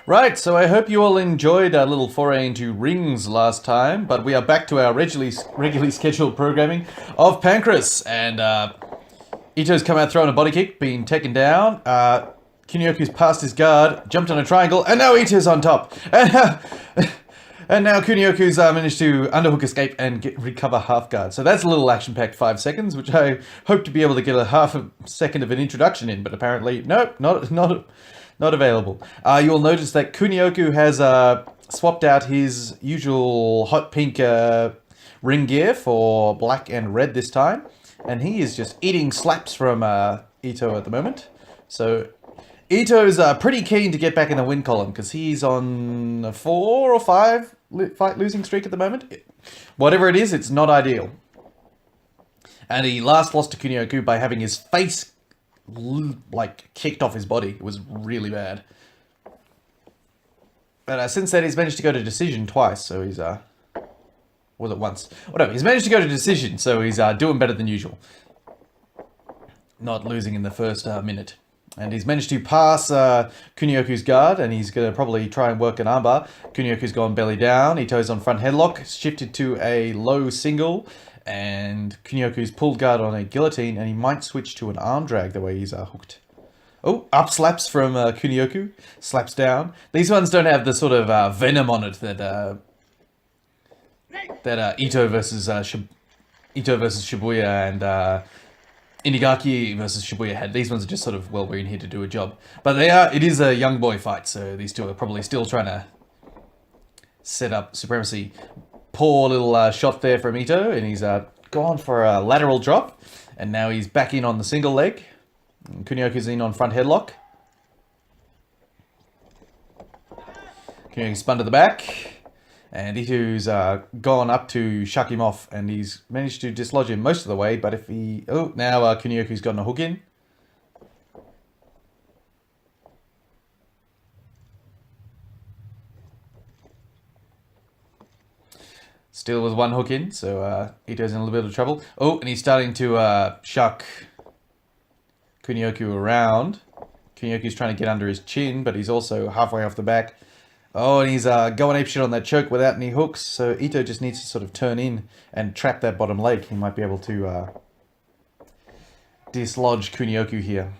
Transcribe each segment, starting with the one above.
Right, so I hope you all enjoyed our little foray into rings last time, but we are back to our regularly scheduled programming of Pancrase, and Ito's come out throwing a body kick, being taken down. Kunioku's passed his guard, jumped on a triangle, and now Ito's on top. And now Kunioku's managed to underhook escape and recover half guard. So that's a little action-packed 5 seconds, which I hope to be able to get a half a second of an introduction in, but apparently, nope, not available. You'll notice that Kunioku has swapped out his usual hot pink ring gear for black and red this time. And he is just eating slaps from Ito at the moment. So Ito's pretty keen to get back in the win column because he's on a 4 or 5 fight losing streak at the moment. Whatever it is, it's not ideal. And he last lost to Kunioku by having his face kicked off his body. It was really bad. But since then, he's managed to go to decision twice. So he's was it once? Whatever. He's managed to go to decision, so he's doing better than usual. Not losing in the first minute. And he's managed to pass Kunioku's guard, and he's going to probably try and work an armbar. Kunioku's gone belly down. Ito's on front headlock, shifted to a low single, and Kunioku's pulled guard on a guillotine, and he might switch to an arm drag the way he's hooked. Oh, up slaps from Kunioku. Slaps down. These ones don't have the sort of venom on it that Ito versus Shibuya and Inagaki versus Shibuya had. These ones are just sort of, well, we're in here to do a job. But it is a young boy fight, so these two are probably still trying to set up supremacy. Poor little shot there from Ito, and he's gone for a lateral drop. And now he's back in on the single leg. And Kunioku's in on front headlock. Kunioku spun to the back. And Ito's gone up to shuck him off, and he's managed to dislodge him most of the way, but if he... Oh, now Kunioku's gotten a hook in. Still with one hook in, so Ito's in a little bit of trouble. Oh, and he's starting to shuck Kunioku around. Kunioku's trying to get under his chin, but he's also halfway off the back. Oh, and he's going apeshit on that choke without any hooks, so Ito just needs to sort of turn in and trap that bottom leg. He might be able to dislodge Kunioku here.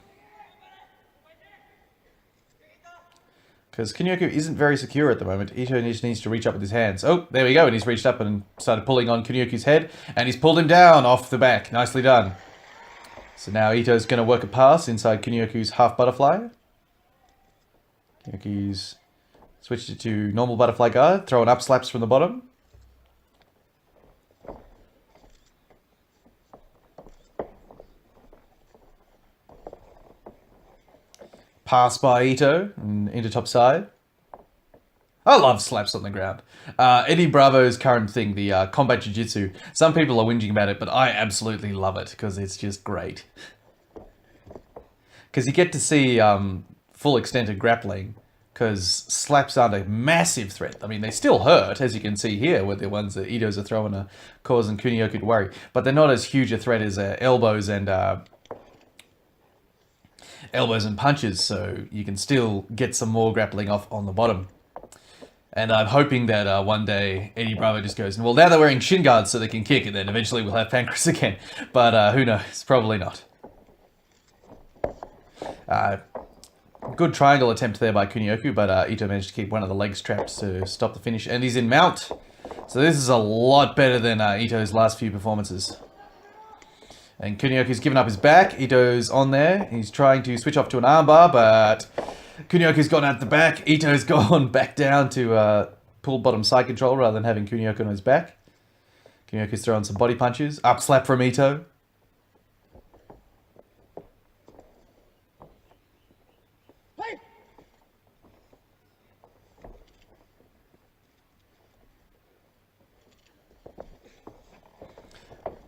Because Kunioku isn't very secure at the moment. Ito just needs to reach up with his hands. Oh, there we go, and he's reached up and started pulling on Kunioku's head, and he's pulled him down off the back. Nicely done. So now Ito's going to work a pass inside Kunioku's half butterfly. Kunioku's... switched it to normal butterfly guard, throwing up slaps from the bottom. Pass by Ito and into top side. I love slaps on the ground. Eddie Bravo's current thing, the combat jiu-jitsu. Some people are whinging about it, but I absolutely love it because it's just great. Because you get to see full extent of grappling. Because slaps aren't a massive threat. I mean, they still hurt, as you can see here, with the ones that Ito's are throwing are causing Kunioku to worry. But they're not as huge a threat as elbows and punches, so you can still get some more grappling off on the bottom. And I'm hoping that one day Eddie Bravo just goes, well, now they're wearing shin guards so they can kick, and then eventually we'll have Pancrase again. But who knows? Probably not. Good triangle attempt there by Kunioku, but Ito managed to keep one of the legs trapped to stop the finish. And he's in mount. So this is a lot better than Ito's last few performances. And Kunioku's given up his back. Ito's on there. He's trying to switch off to an armbar, but Kunioku's gone out the back. Ito's gone back down to pull bottom side control rather than having Kunioku on his back. Kunioku's throwing some body punches. Up slap from Ito.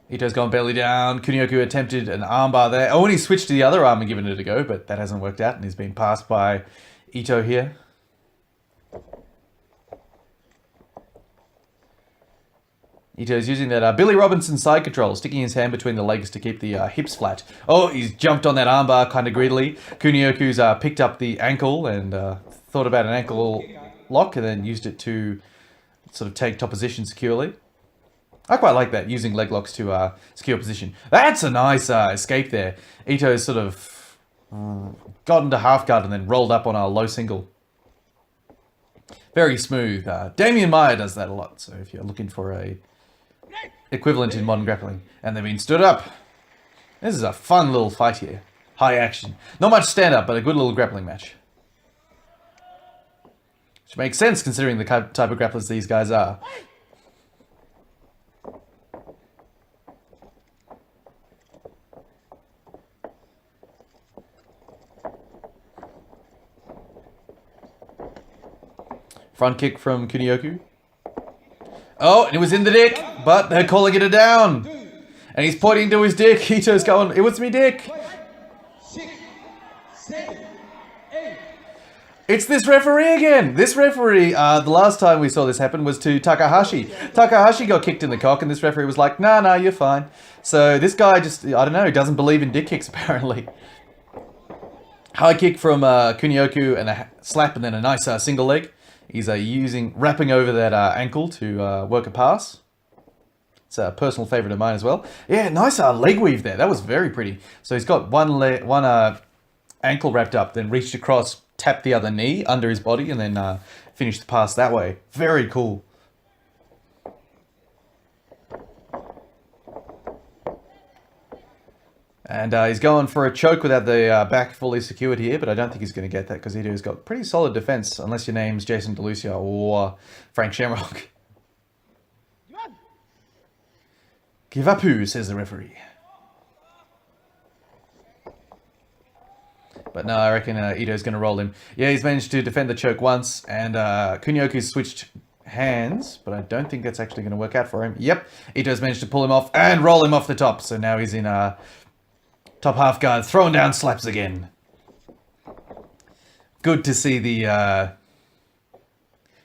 Ito's gone belly down. Kunioku attempted an armbar there. Oh, and he switched to the other arm and given it a go, but that hasn't worked out, and he's been passed by Ito here. Ito's using that Billy Robinson side control, sticking his hand between the legs to keep the hips flat. Oh, he's jumped on that armbar kind of greedily. Kunioku's picked up the ankle and thought about an ankle lock and then used it to sort of take top position securely. I quite like that, using leg locks to secure position. That's a nice escape there. Ito's sort of got into half guard and then rolled up on a low single. Very smooth. Damien Meyer does that a lot, so if you're looking for a equivalent in modern grappling. And they've been stood up. This is a fun little fight here. High action. Not much stand-up, but a good little grappling match. Which makes sense considering the type of grapplers these guys are. Front kick from Kunioku. Oh, and it was in the dick, but they're calling it a down. And he's pointing to his dick. Ito's going, it was me dick. It's this referee again. This referee, the last time we saw this happen was to Takahashi. Takahashi got kicked in the cock and this referee was like, nah, you're fine. So this guy just, I don't know, doesn't believe in dick kicks apparently. High kick from Kunioku and a slap and then a nice single leg. He's wrapping over that ankle to work a pass. It's a personal favourite of mine as well. Yeah, nice leg weave there. That was very pretty. So he's got one ankle wrapped up, then reached across, tapped the other knee under his body, and then finished the pass that way. Very cool. And he's going for a choke without the back fully secured here, but I don't think he's going to get that because Ito's got pretty solid defense, unless your name's Jason DeLucia or Frank Shamrock. Give up who, says the referee. But no, I reckon Ito's going to roll him. Yeah, he's managed to defend the choke once, and Kunioku's switched hands, but I don't think that's actually going to work out for him. Yep, Ito's managed to pull him off and roll him off the top, so now he's in top half guard, throwing down slaps again. Good to see the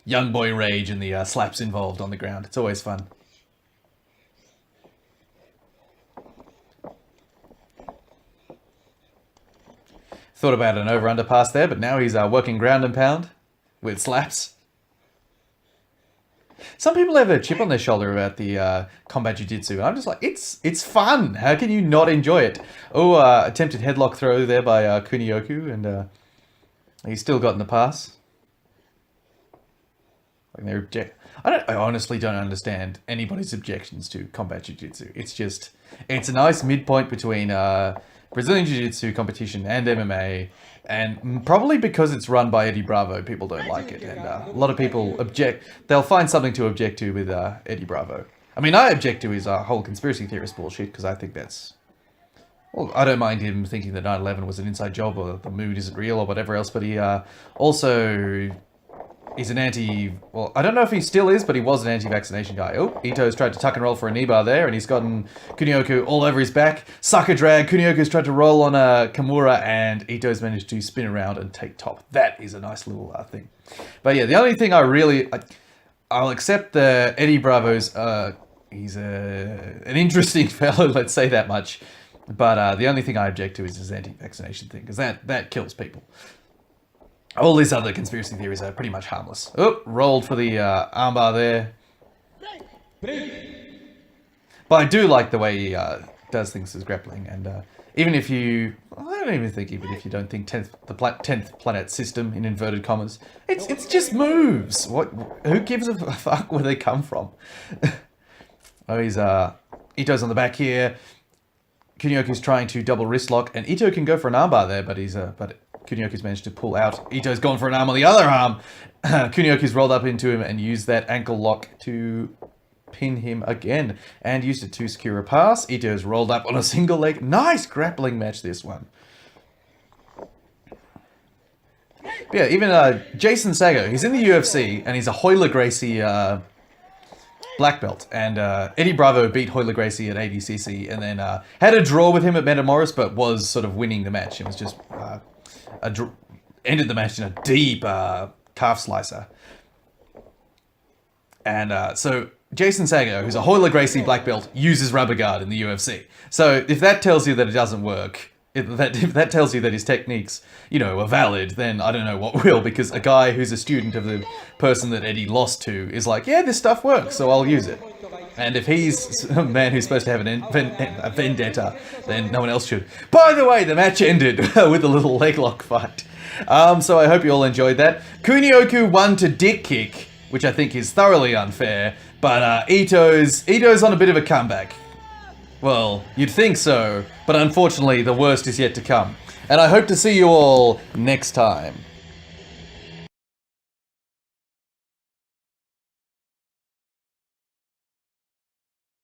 young boy rage and the slaps involved on the ground. It's always fun. Thought about an over-under pass there, but now he's working ground and pound with slaps. Some people have a chip on their shoulder about the combat jiu-jitsu, and I'm just like, it's fun. How can you not enjoy it? Oh, attempted headlock throw there by Kunioku, and he's still gotten the pass. Like I honestly don't understand anybody's objections to combat jiu-jitsu. It's a nice midpoint between Brazilian Jiu-Jitsu competition and MMA, and probably because it's run by Eddie Bravo, people don't like it, and a lot of people object. They'll find something to object to with Eddie Bravo. I mean, I object to his whole conspiracy theorist bullshit, because I think that's... Well, I don't mind him thinking that 9/11 was an inside job, or the mood isn't real, or whatever else, but he also... He's an well, I don't know if he still is, but he was an anti-vaccination guy. Oh, Ito's tried to tuck and roll for a knee bar there, and he's gotten Kunioku all over his back. Sucker drag. Kunioku's tried to roll on a Kimura, and Ito's managed to spin around and take top. That is a nice little thing. But yeah, the only thing I'll accept the Eddie Bravo's, he's an interesting fellow, let's say that much. But the only thing I object to is his anti-vaccination thing, because that kills people. All these other conspiracy theories are pretty much harmless. Oh, rolled for the armbar there. But I do like the way he does things as grappling. And even if you... I don't even think even if you don't think 10th planet system, in inverted commas, it's just moves. Who gives a fuck where they come from? Oh, Ito's on the back here. Kunioku's trying to double wrist lock, and Ito can go for an armbar there, but Kunioku's managed to pull out. Ito's gone for an arm on the other arm. Kunioku's rolled up into him and used that ankle lock to pin him again. And used it to secure a pass. Ito's rolled up on a single leg. Nice grappling match, this one. But yeah, even Jason Sago, he's in the UFC, and he's a Hoyler Gracie black belt. And Eddie Bravo beat Hoyler Gracie at ADCC, and then had a draw with him at Metamoris, but was sort of winning the match. It was just... ended the match in a deep calf slicer. And so Jason Sago, who's a Hoyler Gracie black belt, uses rubber guard in the UFC. So if that tells you that it doesn't work, If that tells you that his techniques, are valid, then I don't know what will, because a guy who's a student of the person that Eddie lost to is like, yeah, this stuff works, so I'll use it. And if he's a man who's supposed to have a vendetta, then no one else should. By the way, the match ended with a little leg lock fight. So I hope you all enjoyed that. Kunioku won to dick kick, which I think is thoroughly unfair, but Ito's on a bit of a comeback. Well, you'd think so, but unfortunately the worst is yet to come. And I hope to see you all next time.